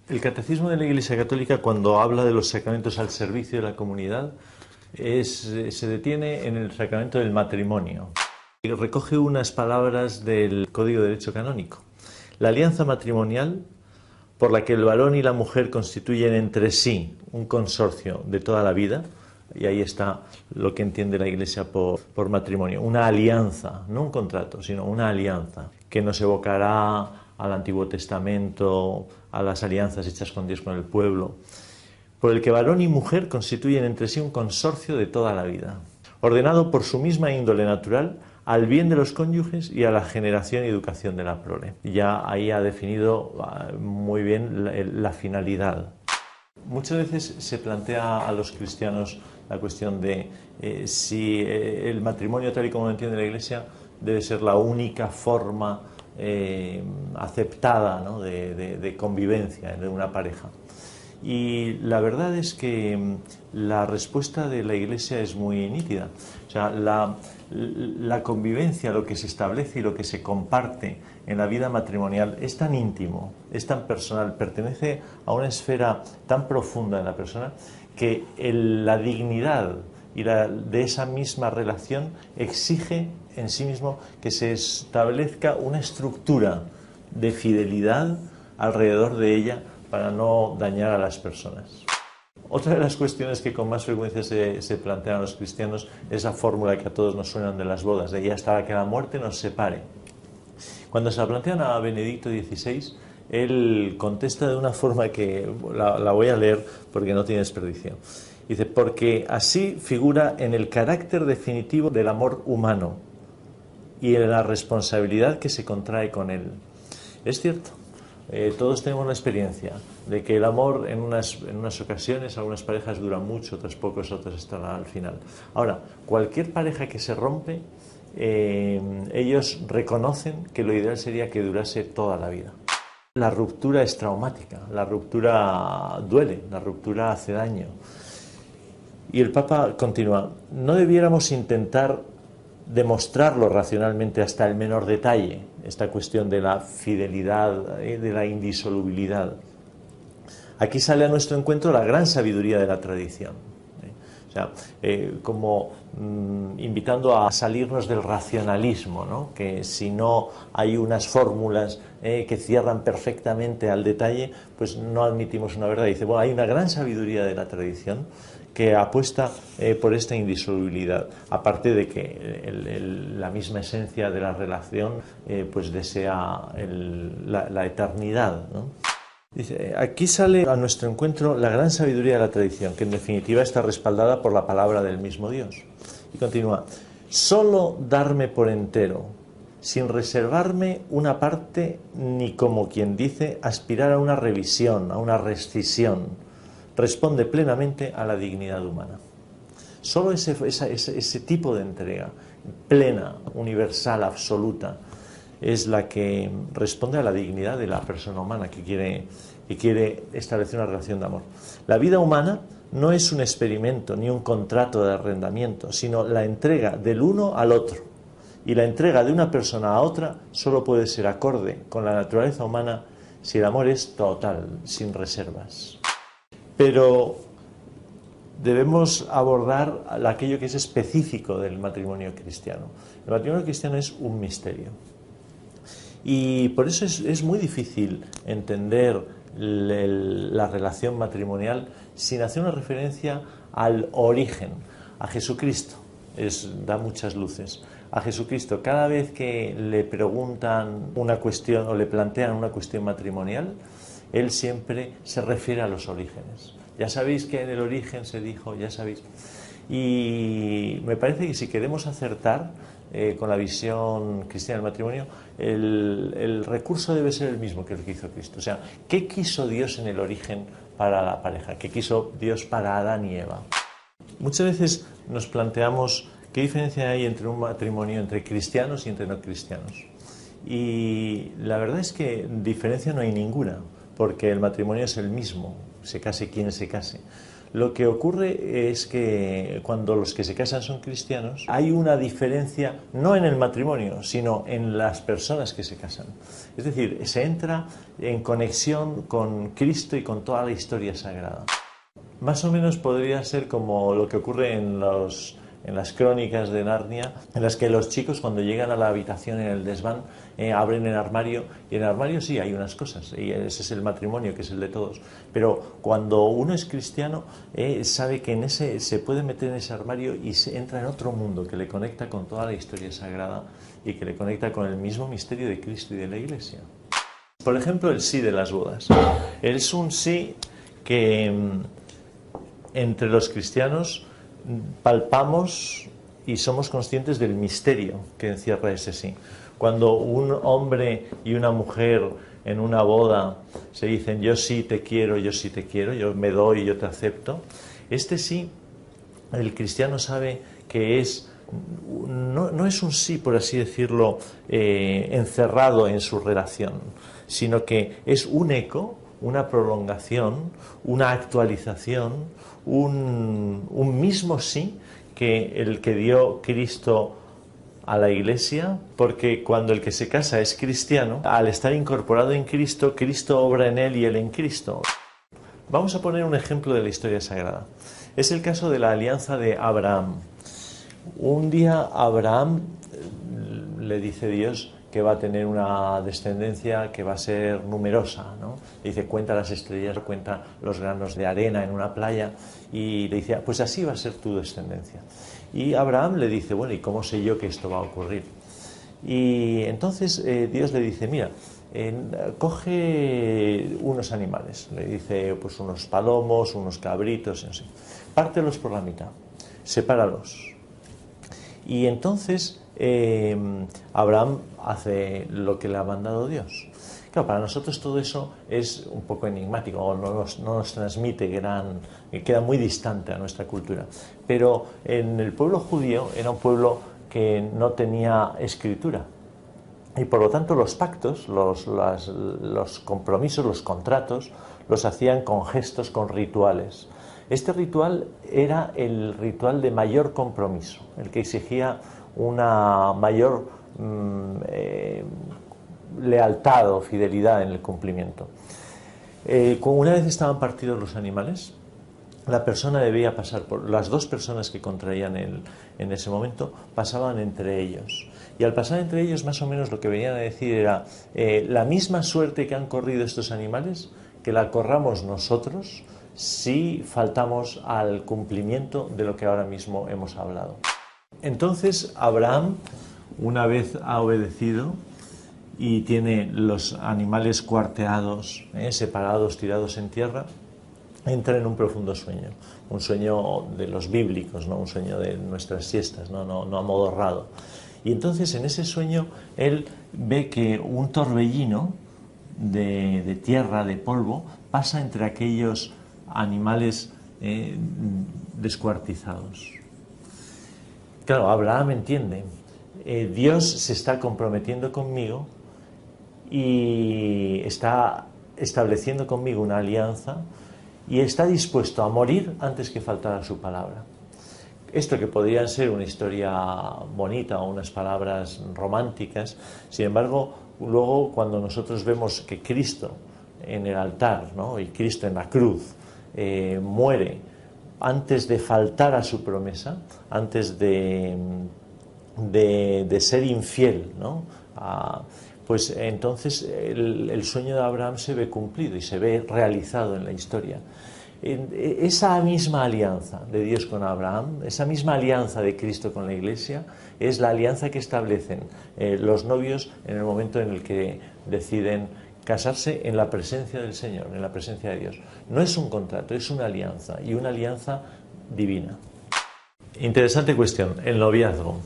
El Catecismo de la Iglesia Católica, cuando habla de los sacramentos al servicio de la comunidad, se detiene en el sacramento del matrimonio. Y recoge unas palabras del Código de Derecho Canónico. La alianza matrimonial, por la que el varón y la mujer constituyen entre sí un consorcio de toda la vida, y ahí está lo que entiende la Iglesia por matrimonio, una alianza, no un contrato, sino una alianza, que nos evocará al Antiguo Testamento, a las alianzas hechas con Dios, con el pueblo, por el que varón y mujer constituyen entre sí un consorcio de toda la vida, ordenado por su misma índole natural al bien de los cónyuges y a la generación y educación de la prole. Ya ahí ha definido muy bien la finalidad. Muchas veces se plantea a los cristianos la cuestión de si el matrimonio tal y como lo entiende la Iglesia debe ser la única forma aceptada, ¿no?, de convivencia de una pareja. Y la verdad es que la respuesta de la Iglesia es muy nítida. O sea, la convivencia, lo que se establece y lo que se comparte en la vida matrimonial es tan íntimo, es tan personal, pertenece a una esfera tan profunda de la persona que la dignidad de esa misma relación exige en sí mismo que se establezca una estructura de fidelidad alrededor de ella para no dañar a las personas. Otra de las cuestiones que con más frecuencia se plantean a los cristianos es la fórmula que a todos nos suenan de las bodas, de ahí hasta que la muerte nos separe. Cuando se la plantean a Benedicto XVI, él contesta de una forma que la voy a leer porque no tiene desperdicio. Dice, porque así figura en el carácter definitivo del amor humano y en la responsabilidad que se contrae con él. Es cierto, todos tenemos la experiencia de que el amor en unas ocasiones, algunas parejas duran mucho, otras pocos, otras están al final. Ahora, cualquier pareja que se rompe, ellos reconocen que lo ideal sería que durase toda la vida. La ruptura es traumática, la ruptura duele, la ruptura hace daño. Y el Papa continúa, no debiéramos intentar demostrarlo racionalmente hasta el menor detalle, esta cuestión de la fidelidad, de la indisolubilidad. Aquí sale a nuestro encuentro la gran sabiduría de la tradición. O sea, como invitando a salirnos del racionalismo, ¿no?, que si no hay unas fórmulas que cierran perfectamente al detalle, pues no admitimos una verdad. Dice, bueno, hay una gran sabiduría de la tradición que apuesta por esta indisolubilidad, aparte de que la misma esencia de la relación pues desea la eternidad, ¿no? Dice, aquí sale a nuestro encuentro la gran sabiduría de la tradición, que en definitiva está respaldada por la palabra del mismo Dios. Y continúa, solo darme por entero, sin reservarme una parte, ni como quien dice, aspirar a una revisión, a una rescisión, responde plenamente a la dignidad humana. Solo ese tipo de entrega plena, universal, absoluta, es la que responde a la dignidad de la persona humana que quiere establecer una relación de amor. La vida humana no es un experimento ni un contrato de arrendamiento, sino la entrega del uno al otro. Y la entrega de una persona a otra solo puede ser acorde con la naturaleza humana si el amor es total, sin reservas. Pero debemos abordar aquello que es específico del matrimonio cristiano. El matrimonio cristiano es un misterio. Y por eso es muy difícil entender la relación matrimonial sin hacer una referencia al origen, a Jesucristo. Da muchas luces. A Jesucristo, cada vez que le preguntan una cuestión o le plantean una cuestión matrimonial, él siempre se refiere a los orígenes. Ya sabéis que en el origen se dijo, ya sabéis. Y me parece que si queremos acertar con la visión cristiana del matrimonio, el recurso debe ser el mismo que el que hizo Cristo. O sea, ¿qué quiso Dios en el origen para la pareja? ¿Qué quiso Dios para Adán y Eva? Muchas veces nos planteamos qué diferencia hay entre un matrimonio entre cristianos y entre no cristianos. Y la verdad es que diferencia no hay ninguna, porque el matrimonio es el mismo, se case quien se case. Lo que ocurre es que cuando los que se casan son cristianos, hay una diferencia no en el matrimonio, sino en las personas que se casan. Es decir, se entra en conexión con Cristo y con toda la historia sagrada. Más o menos podría ser como lo que ocurre en las crónicas de Narnia, en las que los chicos cuando llegan a la habitación en el desván abren el armario, y en el armario sí hay unas cosas, y ese es el matrimonio, que es el de todos, pero cuando uno es cristiano sabe que en ese se puede meter en ese armario y se entra en otro mundo que le conecta con toda la historia sagrada y que le conecta con el mismo misterio de Cristo y de la Iglesia. Por ejemplo, el sí de las bodas. Es un sí que entre los cristianos palpamos y somos conscientes del misterio que encierra ese sí. Cuando un hombre y una mujer en una boda se dicen yo sí te quiero, yo me doy, yo te acepto, este sí, el cristiano sabe que no es un sí, por así decirlo, encerrado en su relación, sino que es un eco, una prolongación, una actualización, un mismo sí que el que dio Cristo a la Iglesia, porque cuando el que se casa es cristiano, al estar incorporado en Cristo, Cristo obra en él y él en Cristo. Vamos a poner un ejemplo de la historia sagrada. Es el caso de la alianza de Abraham. Un día Abraham le dice Dios que va a tener una descendencia que va a ser numerosa, ¿no? Le dice, cuenta las estrellas, cuenta los granos de arena en una playa, y le dice, pues así va a ser tu descendencia. Y Abraham le dice, bueno, ¿y cómo sé yo que esto va a ocurrir? Y entonces Dios le dice, mira, coge unos animales, le dice, pues unos palomos, unos cabritos, no sé, pártelos por la mitad, sepáralos. Y entonces Abraham hace lo que le ha mandado Dios. Claro, para nosotros todo eso es un poco enigmático, o no nos transmite queda muy distante a nuestra cultura. Pero en el pueblo judío era un pueblo que no tenía escritura. Y por lo tanto los pactos, los compromisos, los contratos, los hacían con gestos, con rituales. Este ritual era el ritual de mayor compromiso, el que exigía una mayor lealtad o fidelidad en el cumplimiento. Una vez estaban partidos los animales, la persona debía pasar por las dos personas que contraían en ese momento, pasaban entre ellos. Y al pasar entre ellos, más o menos lo que venían a decir era la misma suerte que han corrido estos animales, que la corramos nosotros si faltamos al cumplimiento de lo que ahora mismo hemos hablado. Entonces Abraham, una vez ha obedecido y tiene los animales cuarteados, separados, tirados en tierra, entra en un profundo sueño, un sueño de los bíblicos, ¿no? Un sueño de nuestras siestas, no amodorrado. Y entonces en ese sueño él ve que un torbellino de tierra, de polvo, pasa entre aquellos animales descuartizados. Claro, Abraham entiende, Dios se está comprometiendo conmigo y está estableciendo conmigo una alianza y está dispuesto a morir antes que faltar a su palabra. Esto que podrían ser una historia bonita o unas palabras románticas, sin embargo, luego cuando nosotros vemos que Cristo en el altar, ¿no? Y Cristo en la cruz muere antes de faltar a su promesa, antes de ser infiel, ¿no? Pues entonces el sueño de Abraham se ve cumplido y se ve realizado en la historia. Esa misma alianza de Dios con Abraham, esa misma alianza de Cristo con la Iglesia, es la alianza que establecen los novios en el momento en el que deciden casarse en la presencia del Señor, en la presencia de Dios. No es un contrato, es una alianza, y una alianza divina. Interesante cuestión, el noviazgo.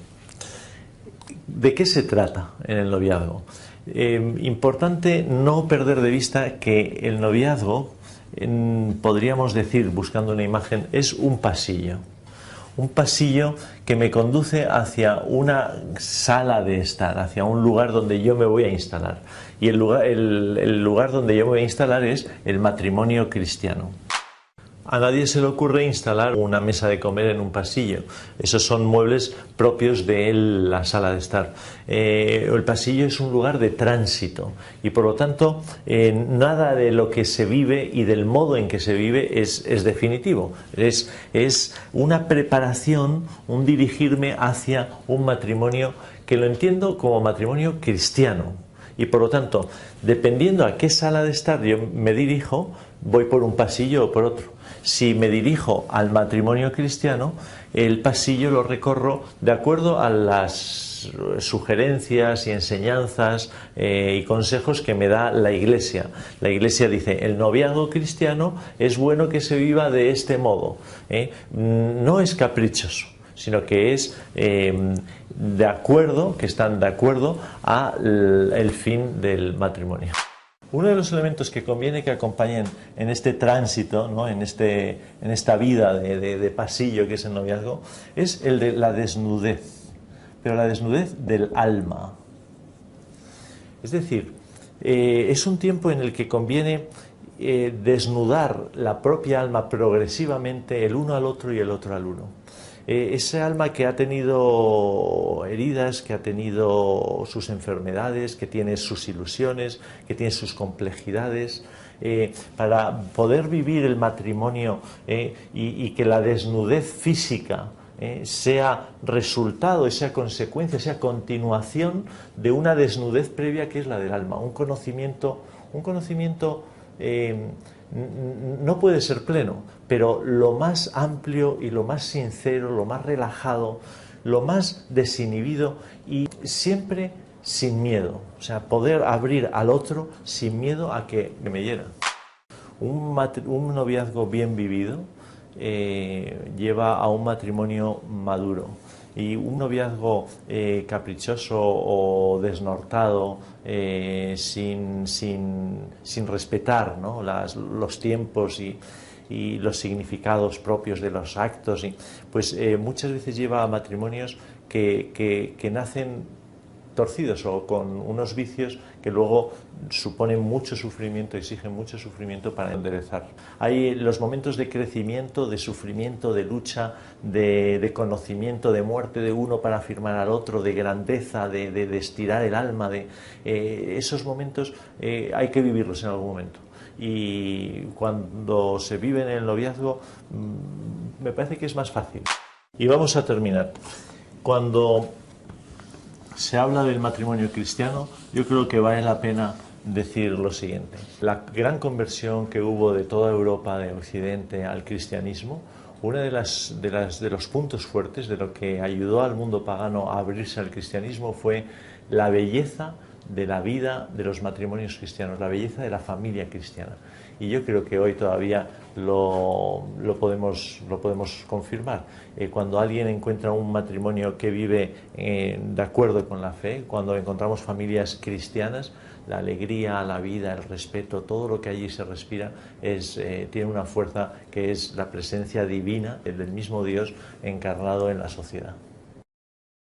¿De qué se trata en el noviazgo? Importante no perder de vista que el noviazgo, podríamos decir, buscando una imagen, es un pasillo que me conduce hacia una sala de estar, hacia un lugar donde yo me voy a instalar. Y el lugar donde yo me voy a instalar es el matrimonio cristiano. A nadie se le ocurre instalar una mesa de comer en un pasillo. Esos son muebles propios de la sala de estar. El pasillo es un lugar de tránsito y por lo tanto nada de lo que se vive y del modo en que se vive es definitivo. Es una preparación, un dirigirme hacia un matrimonio que lo entiendo como matrimonio cristiano. Y por lo tanto, dependiendo a qué sala de estar yo me dirijo, voy por un pasillo o por otro. Si me dirijo al matrimonio cristiano, el pasillo lo recorro de acuerdo a las sugerencias y enseñanzas y consejos que me da la Iglesia. La Iglesia dice, el noviazgo cristiano es bueno que se viva de este modo. No es caprichoso, sino que es de acuerdo, que están de acuerdo al fin del matrimonio. Uno de los elementos que conviene que acompañen en este tránsito, ¿no? en esta vida de pasillo que es el noviazgo, es el de la desnudez, pero la desnudez del alma. Es decir, es un tiempo en el que conviene desnudar la propia alma progresivamente, el uno al otro y el otro al uno. Ese alma que ha tenido heridas, que ha tenido sus enfermedades, que tiene sus ilusiones, que tiene sus complejidades, para poder vivir el matrimonio y que la desnudez física sea resultado, sea consecuencia, sea continuación de una desnudez previa que es la del alma, un conocimiento no puede ser pleno, pero lo más amplio y lo más sincero, lo más relajado, lo más desinhibido y siempre sin miedo. O sea, poder abrir al otro sin miedo a que me hiera. Un noviazgo bien vivido lleva a un matrimonio maduro. Y un noviazgo caprichoso o desnortado, sin respetar, ¿no? los tiempos y los significados propios de los actos, pues muchas veces lleva a matrimonios que nacen torcidos o con unos vicios que luego suponen mucho sufrimiento, exigen mucho sufrimiento para enderezar. Hay los momentos de crecimiento, de sufrimiento, de lucha, de conocimiento, de muerte de uno para afirmar al otro, de grandeza, de estirar el alma, esos momentos hay que vivirlos en algún momento. Y cuando se vive en el noviazgo me parece que es más fácil. Y vamos a terminar. Cuando se habla del matrimonio cristiano, yo creo que vale la pena decir lo siguiente. La gran conversión que hubo de toda Europa, de Occidente, al cristianismo, uno de los puntos fuertes de lo que ayudó al mundo pagano a abrirse al cristianismo fue la belleza de la vida de los matrimonios cristianos, la belleza de la familia cristiana. Y yo creo que hoy todavía lo podemos confirmar. Cuando alguien encuentra un matrimonio que vive de acuerdo con la fe, cuando encontramos familias cristianas, la alegría, la vida, el respeto, todo lo que allí se respira tiene una fuerza que es la presencia divina del mismo Dios encarnado en la sociedad.